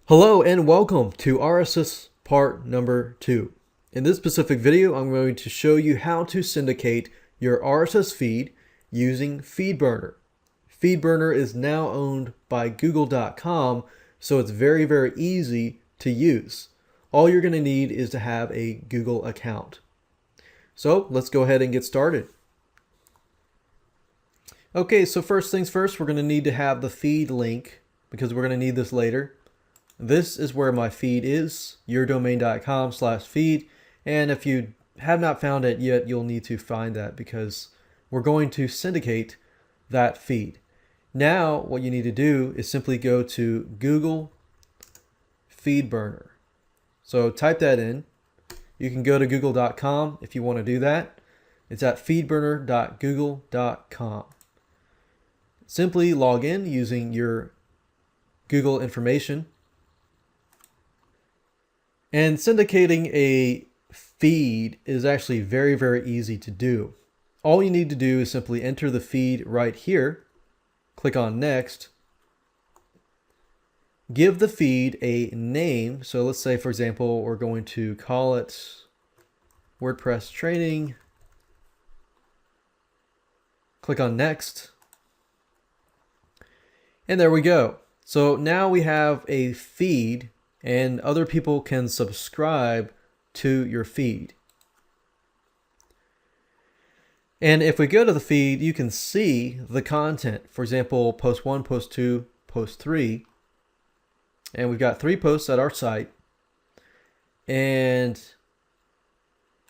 Hello and welcome to RSS part number 2. In this specific video, I'm going to show you how to syndicate your RSS feed using FeedBurner. FeedBurner is now owned by Google.com, so it's very easy to use. All you're going to need is to have a Google account. So let's go ahead and get started. Okay, so first things first, we're going to need to have the feed link because we're going to need this later. This is where my feed is, yourdomain.com/feed. And if you have not found it yet, you'll need to find that because we're going to syndicate that feed. Now, what you need to do is simply go to Google FeedBurner. So type that in. You can go to google.com if you want to do that. It's at feedburner.google.com. Simply log in using your Google information. And syndicating a feed is actually very easy to do. All you need to do is simply enter the feed right here, click on next, give the feed a name. So let's say, for example, we're going to call it WordPress training, click on next, and there we go. So now we have a feed and other people can subscribe to your feed. And if we go to the feed, you can see the content. For example, post 1, post 2, post 3. And we've got 3 posts at our site. And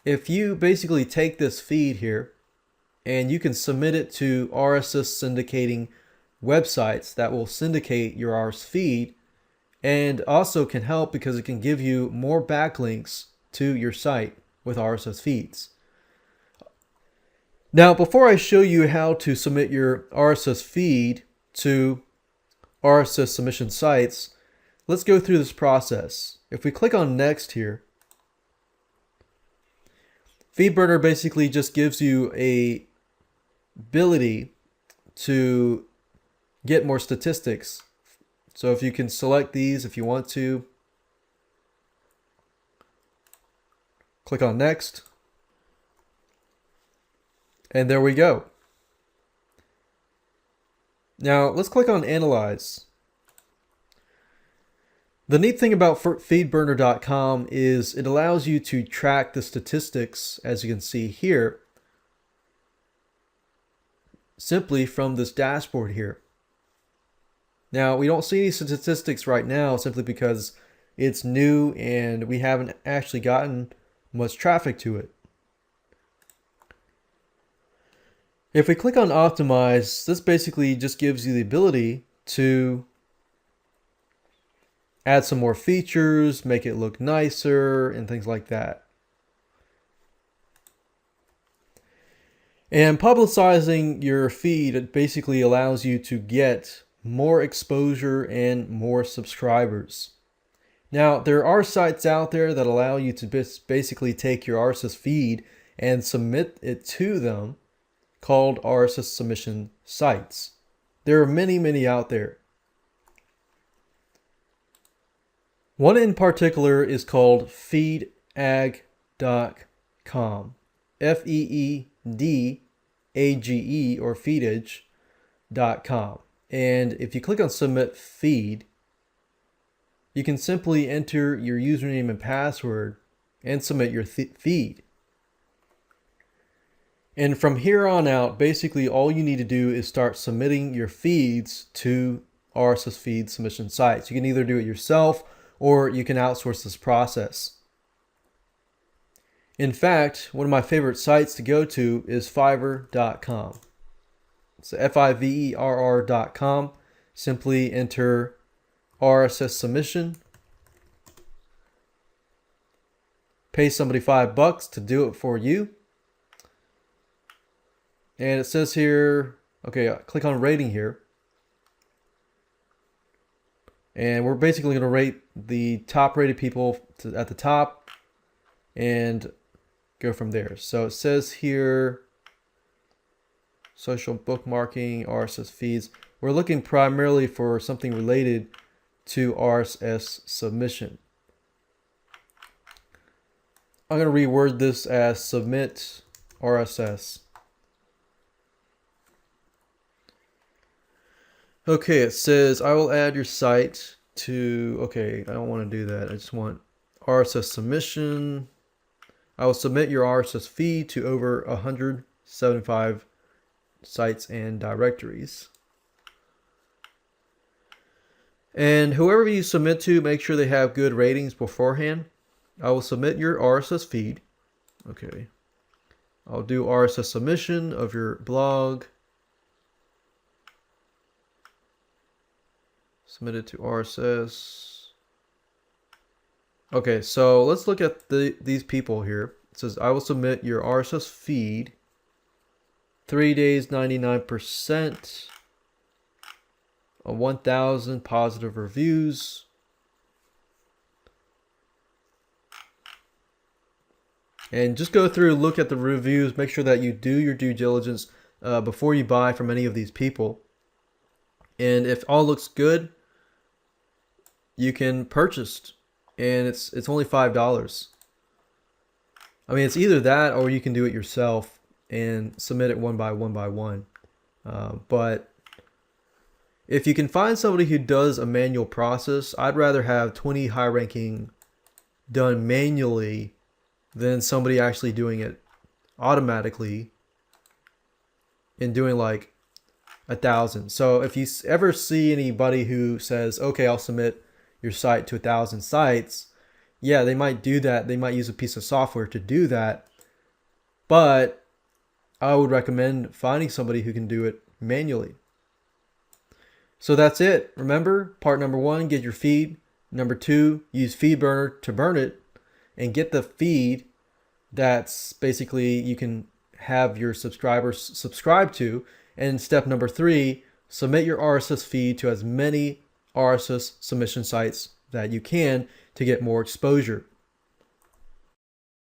if you basically take this feed here and you can submit it to RSS syndicating websites that will syndicate your RSS feed, and also can help because it can give you more backlinks to your site with RSS feeds. Now, before I show you how to submit your RSS feed to RSS submission sites, let's go through this process. If we click on next here, FeedBurner basically just gives you a ability to get more statistics. So if you can select these if you want to, click on next, and there we go. Now let's click on analyze. The neat thing about feedburner.com is it allows you to track the statistics, as you can see here, simply from this dashboard here. Now, we don't see any statistics right now simply because it's new and we haven't actually gotten much traffic to it. If we click on optimize, this basically just gives you the ability to add some more features, make it look nicer, and things like that. And publicizing your feed, it basically allows you to get more exposure and more subscribers. Now, there are sites out there that allow you to basically take your RSS feed and submit it to them, called RSS submission sites. There are many out there. One in particular is called feedage.com. FEEDAGE or feedage.com. And if you click on submit feed, you can simply enter your username and password and submit your feed. And from here on out, basically all you need to do is start submitting your feeds to RSS feed submission sites. You can either do it yourself or you can outsource this process. In fact, one of my favorite sites to go to is fiverr.com. It's fiverr.com. Simply enter RSS submission. Pay somebody $5 to do it for you. And it says here, okay, click on rating here. And we're basically going to rate the top rated people at the top and go from there. So it says here, social bookmarking, RSS feeds. We're looking primarily for something related to RSS submission. I'm going to reword this as submit RSS. Okay, it says I will add your site to, okay, I don't want to do that. I just want RSS submission. I will submit your RSS feed to over 175 sites and directories. And whoever you submit to, make sure they have good ratings beforehand. I will submit your RSS feed. Okay. I'll do RSS submission of your blog. Submit it to RSS. Okay, so let's look at these people here. It says, I will submit your RSS feed. 3 days, 99%. 1,000 positive reviews. And just go through, look at the reviews, make sure that you do your due diligence before you buy from any of these people. And if all looks good, you can purchase. And it's only $5. I mean, it's either that or you can do it yourself and submit it one by one. But if you can find somebody who does a manual process, I'd rather have 20 high ranking done manually than somebody actually doing it automatically and doing like 1,000. So if you ever see anybody who says, okay, I'll submit your site to 1,000 sites, yeah, they might do that. They might use a piece of software to do that. But I would recommend finding somebody who can do it manually. So that's it. Remember, part number 1, get your feed. Number 2, use FeedBurner to burn it and get the feed that's basically you can have your subscribers subscribe to. And step number 3, submit your RSS feed to as many RSS submission sites that you can to get more exposure.